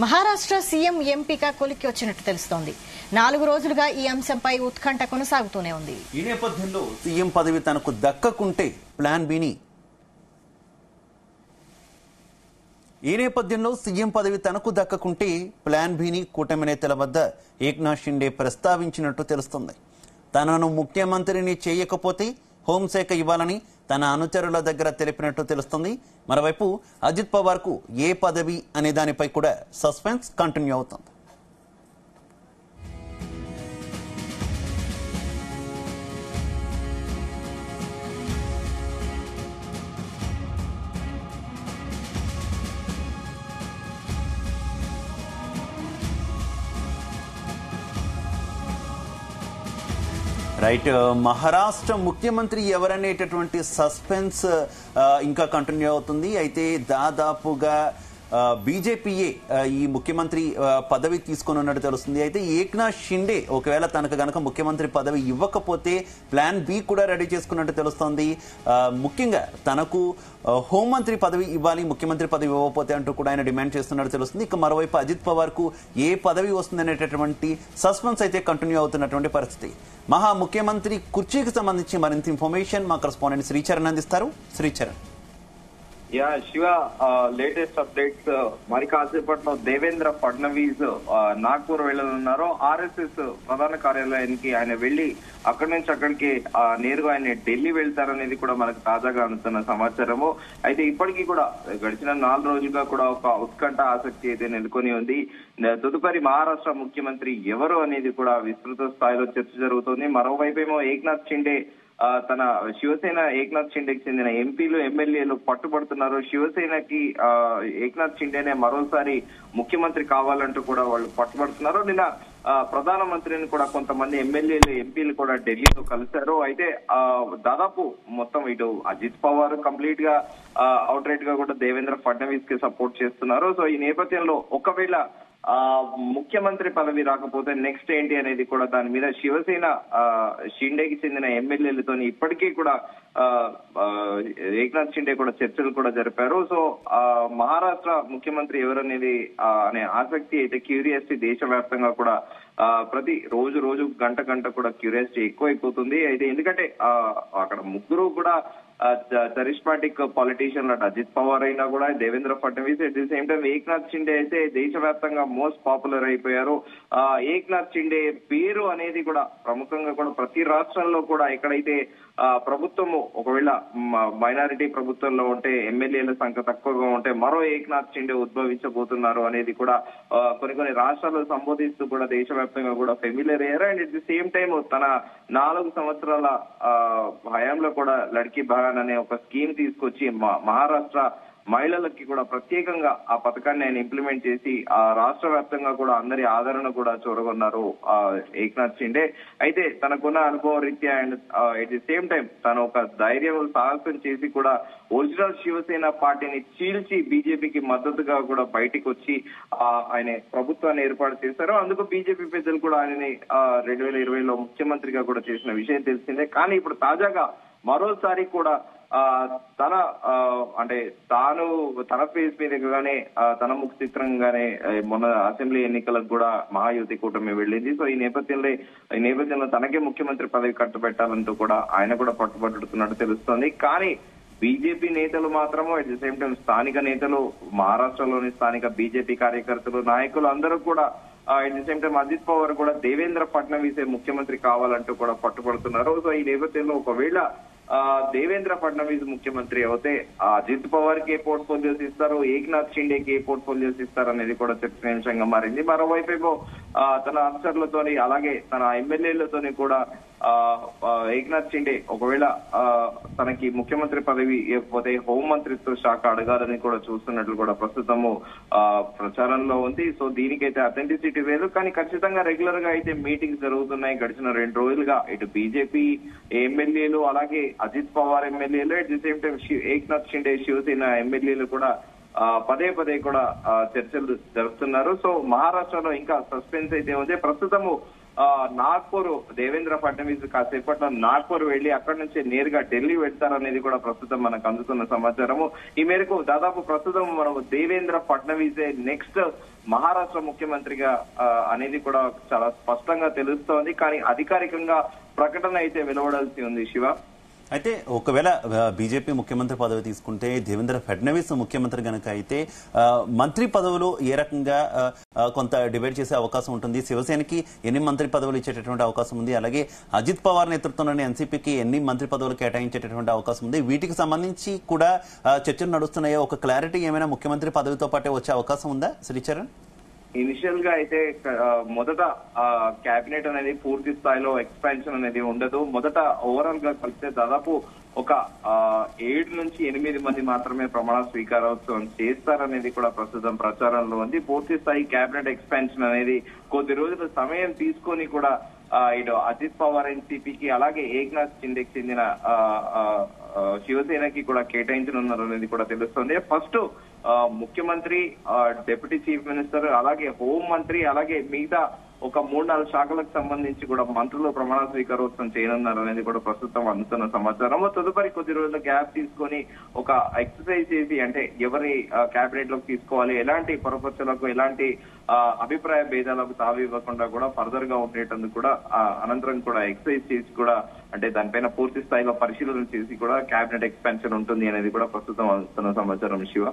Maharashtra CM ఎంపిక కొలిక్కి వచ్చినట్టు తెలుస్తోంది. 4 రోజులుగా ఈ అంశంపై ఉత్కంఠ కొనసాగుతూనే ఉంది. ఈ నేపథ్యంలో సీఎం పదవి తనకు దక్కకుంటే ప్లాన్ బిని కూటమి నేతల వద్ద ఏక్నాథ్ షిండే ప్రస్తావించినట్టు తెలుస్తుంది. తనను ముఖ్యమంత్రిని చేయకపోతే హోంశాఖ ఇవ్వాలని తన అనుచరుల దగ్గర తెలిపినట్టు తెలుస్తుంది. మరోవైపు అజిత్ పవార్ కు ఏ పదవి అనే దానిపై కూడా సస్పెన్స్ కంటిన్యూ అవుతుంది. రైట్, మహారాష్ట్ర ముఖ్యమంత్రి ఎవరనేటటువంటి సస్పెన్స్ ఇంకా కంటిన్యూ అవుతుంది. అయితే దాదాపుగా బీజేపీయే ఈ ముఖ్యమంత్రి పదవి తీసుకుని ఉన్నట్టు తెలుస్తుంది. అయితే ఏక్నాథ్ షిండే ఒకవేళ తనకు గనక ముఖ్యమంత్రి పదవి ఇవ్వకపోతే ప్లాన్ బి కూడా రెడీ చేసుకున్నట్టు తెలుస్తోంది. ముఖ్యంగా తనకు హోంమంత్రి పదవి ఇవ్వాలి, ముఖ్యమంత్రి పదవి ఇవ్వకపోతే అంటూ కూడా ఆయన డిమాండ్ చేస్తున్నట్టు తెలుస్తుంది. ఇక మరోవైపు అజిత్ పవార్ కు ఏ పదవి వస్తుందనేటటువంటి సస్పెన్స్ అయితే కంటిన్యూ అవుతున్నటువంటి పరిస్థితి. మహా ముఖ్యమంత్రి కుర్చీకి సంబంధించి మరింత ఇన్ఫర్మేషన్ మా కరెస్పాండెంట్ శ్రీచరణ్ అందిస్తారు. Sricharan. Yeah Shiva, latest updates. మరి కాసేపట్లో దేవేంద్ర ఫడ్నవీస్ నాగ్పూర్ వెళ్లనున్నారు. ఆర్ఎస్ఎస్ ప్రధాన కార్యాలయానికి ఆయన వెళ్లి అక్కడి నుంచి అక్కడికి నేరుగా ఆయన ఢిల్లీ వెళ్తారనేది కూడా మనకు తాజాగా అందుతున్న సమాచారము. అయితే ఇప్పటికీ కూడా గడిచిన 4 రోజులుగా కూడా ఒక ఉత్కంఠ ఆసక్తి అయితే నెలకొని ఉంది. తదుపరి మహారాష్ట్ర ముఖ్యమంత్రి ఎవరు అనేది కూడా విస్తృత స్థాయిలో చర్చ జరుగుతోంది. మరోవైపేమో ఏక్నాథ్ షిండే తన శివసేన ఏక్నాథ్ షిండేకి చెందిన ఎంపీలు ఎమ్మెల్యేలు పట్టుబడుతున్నారు. శివసేనకి ఏక్నాథ్ షిండేనే మరోసారి ముఖ్యమంత్రి కావాలంటూ కూడా వాళ్ళు పట్టుబడుతున్నారు. నిన్న ప్రధానమంత్రిని కూడా కొంతమంది ఎమ్మెల్యేలు ఎంపీలు కూడా ఢిల్లీలో కలిశారు. అయితే దాదాపు మొత్తం ఇటు అజిత్ పవార్ కంప్లీట్ గా అవుట్ రైట్ గా కూడా దేవేంద్ర ఫడ్నవీస్ కి సపోర్ట్ చేస్తున్నారు. సో ఈ నేపథ్యంలో ఒకవేళ ముఖ్యమంత్రి పదవి రాకపోతే నెక్స్ట్ ఏంటి అనేది కూడా దాని మీద శివసేన షిండేకి చెందిన ఎమ్మెల్యేలతో ఇప్పటికీ కూడా ఏక్నాథ్ షిండే కూడా చర్చలు కూడా జరిపారు. సో మహారాష్ట్ర ముఖ్యమంత్రి ఎవరనేది అనే ఆసక్తి అయితే క్యూరియాసిటీ దేశవ్యాప్తంగా కూడా ప్రతి రోజు గంట కూడా క్యూరియాసిటీ ఎక్కువైపోతుంది. అయితే ఎందుకంటే అక్కడ ముగ్గురు కూడా చరిష్మాటిక్ పాలిటీషియన్ అటు అజిత్ పవార్ అయినా కూడా Devendra Fadnavis, at the same time Eknath Shinde అయితే దేశవ్యాప్తంగా మోస్ట్ పాపులర్ అయిపోయారు. ఏక్నాథ్ షిండే పేరు అనేది కూడా ప్రముఖంగా కూడా ప్రతి రాష్ట్రంలో కూడా ఎక్కడైతే ప్రభుత్వము ఒకవేళ మైనారిటీ ప్రభుత్వంలో ఉంటే ఎమ్మెల్యేల సంఖ్య తక్కువగా ఉంటే మరో ఏక్నాథ్ షిండే ఉద్భవించబోతున్నారు అనేది కూడా కొన్ని రాష్ట్రాల్లో సంబోధిస్తూ కూడా దేశవ్యాప్తంగా కూడా ఫెమిలియర్ అయ్యారు. And at the same time తన 4 సంవత్సరాల హయాంలో కూడా లడ్కీ బహాన్ అనే ఒక స్కీమ్ తీసుకొచ్చి మహారాష్ట్ర మహిళలకి కూడా ప్రత్యేకంగా ఆ పథకాన్ని ఆయన ఇంప్లిమెంట్ చేసి ఆ రాష్ట్ర వ్యాప్తంగా కూడా అందరి ఆదరణ కూడా చూరగొన్నారు ఏక్నాథ్ షిండే. అయితే తనకున్న అనుభవ రీత్యా and at the same time తను ఒక ధైర్యం సాహసం చేసి కూడా ఒరిజినల్ శివసేన పార్టీని చీల్చి బీజేపీకి మద్దతుగా కూడా బయటికి వచ్చి ఆయన ప్రభుత్వాన్ని ఏర్పాటు చేశారు. అందుకు బీజేపీ పెద్దలు కూడా ఆయనని 2020లో ముఖ్యమంత్రిగా కూడా చేసిన విషయం తెలిసిందే. కానీ ఇప్పుడు తాజాగా మరోసారి కూడా తన అంటే తన ఫేస్ మీదగానే తన ముఖ చిత్రంగానే మొన్న అసెంబ్లీ ఎన్నికలకు కూడా మహాయుతి కూటమి వెళ్ళింది. సో ఈ నేపథ్యంలో తనకే ముఖ్యమంత్రి పదవి కట్టబెట్టాలంటూ కూడా ఆయన కూడా పట్టుబట్టుతున్నట్టు తెలుస్తోంది. కానీ బీజేపీ నేతలు మాత్రము అట్ ది సేమ్ టైం స్థానిక నేతలు, మహారాష్ట్రలోని స్థానిక బీజేపీ కార్యకర్తలు, నాయకులు అందరూ కూడా at the same time Ajit Pawar కూడా దేవేంద్ర ఫడ్నవీసే ముఖ్యమంత్రి కావాలంటూ కూడా పట్టుబడుతున్నారు. సో ఈ నేపథ్యంలో ఒకవేళ దేవేంద్ర ఫడ్నవీస్ ముఖ్యమంత్రి అయితే అజిత్ పవార్ కి ఏ పోర్ట్ఫోలియోస్ ఇస్తారు, ఏక్నాథ్ షిండేకి ఏ పోర్ట్ఫోలియోస్ ఇస్తారు అనేది కూడా చర్చనీయాంశంగా మారింది. మరోవైపు తన అఫ్సర్లతోని అలాగే తన ఎమ్మెల్యేలతోని కూడా ఏక్నాథ్ షిండే ఒకవేళ తనకి ముఖ్యమంత్రి పదవి ఇవ్వకపోతే హోంమంత్రిత్వ శాఖ అడగాలని కూడా చూస్తున్నట్లు కూడా ప్రస్తుతము ప్రచారంలో ఉంది. సో దీనికైతే అథెంటిసిటీ లేదు, కానీ ఖచ్చితంగా రెగ్యులర్ గా అయితే మీటింగ్స్ జరుగుతున్నాయి. గడిచిన 2 రోజులుగా ఇటు బీజేపీ ఎమ్మెల్యేలు అలాగే అజిత్ పవార్ ఎమ్మెల్యేలు, at the same time Eknath Shinde Shiv Sena ఎమ్మెల్యేలు కూడా పదే కూడా చర్చలు జరుపుతున్నారు. సో మహారాష్ట్రలో ఇంకా సస్పెన్స్ అయితే ఉంది. ప్రస్తుతము నాగ్పూర్ దేవేంద్ర ఫడ్నవీస్ కాసేపట్లో నాగ్పూర్ వెళ్లి అక్కడి నుంచి నేరుగా ఢిల్లీ వెళ్తారనేది కూడా ప్రస్తుతం మనకు అందుతున్న సమాచారము. ఈ మేరకు దాదాపు ప్రస్తుతం మనం దేవేంద్ర ఫడ్నవీసే నెక్స్ట్ మహారాష్ట్ర ముఖ్యమంత్రిగా అనేది కూడా చాలా స్పష్టంగా తెలుస్తోంది. కానీ అధికారికంగా ప్రకటన అయితే వెలువడాల్సి ఉంది శివ. అయితే ఒకవేళ బీజేపీ ముఖ్యమంత్రి పదవి తీసుకుంటే దేవేంద్ర ఫడ్నవీస్ ముఖ్యమంత్రి గనక అయితే మంత్రి పదవులు ఏ రకంగా కొంత డిబేట్ చేసే అవకాశం ఉంటుంది? శివసేనకి ఎన్ని మంత్రి పదవులు ఇచ్చేటటువంటి అవకాశం ఉంది? అలాగే అజిత్ పవార్ నేతృత్వంలోని ఎన్సీపీకి ఎన్ని మంత్రి పదవులు కేటాయించేటటువంటి అవకాశం ఉంది? వీటికి సంబంధించి కూడా చర్చలు నడుస్తున్నాయో ఒక క్లారిటీ ఏమైనా ముఖ్యమంత్రి పదవితో పాటే వచ్చే అవకాశం ఉందా శ్రీచరణ్? ఇనిషియల్ గా అయితే మొదట కేబినెట్ అనేది పూర్తి స్థాయిలో ఎక్స్పాన్షన్ అనేది ఉండదు. మొదట ఓవరాల్ గా కలిస్తే దాదాపు ఒక 7 నుంచి 8 మంది మాత్రమే ప్రమాణ స్వీకారోత్సవం చేస్తారనేది కూడా ప్రస్తుతం ప్రచారంలో ఉంది. పూర్తి స్థాయి కేబినెట్ ఎక్స్పాన్షన్ అనేది కొద్ది రోజుల సమయం తీసుకొని కూడా ఇటు అజిత్ పవార్ ఎన్సీపీకి అలాగే ఏక్నాథ్ షిండేకి చెందిన శివసేనకి కూడా కేటాయించనున్నారు అనేది కూడా తెలుస్తుంది. ఫస్ట్ ముఖ్యమంత్రి, డిప్యూటీ చీఫ్ మినిస్టర్, అలాగే హోం మంత్రి, అలాగే మిగతా ఒక 3-4 శాఖలకు సంబంధించి కూడా మంత్రులు ప్రమాణ స్వీకారోత్సవం చేయనున్నారు అనేది కూడా ప్రస్తుతం అందుతున్న సమాచారం. తదుపరి కొద్ది రోజుల గ్యాప్ తీసుకొని ఒక ఎక్సర్సైజ్ చేసి అంటే ఎవరి కేబినెట్ లోకి తీసుకోవాలి, ఎలాంటి పొరపచ్చులకు ఎలాంటి అభిప్రాయ భేదాలకు తావి ఇవ్వకుండా కూడా ఫర్దర్ గా ఉండేటందుకు కూడా అనంతరం కూడా ఎక్సర్సైజ్ చేసి కూడా అంటే దానిపైన పూర్తి స్థాయిలో పరిశీలన చేసి కూడా కేబినెట్ ఎక్స్పాన్షన్ ఉంటుంది అనేది కూడా ప్రస్తుతం అందుతున్న సమాచారం శివ.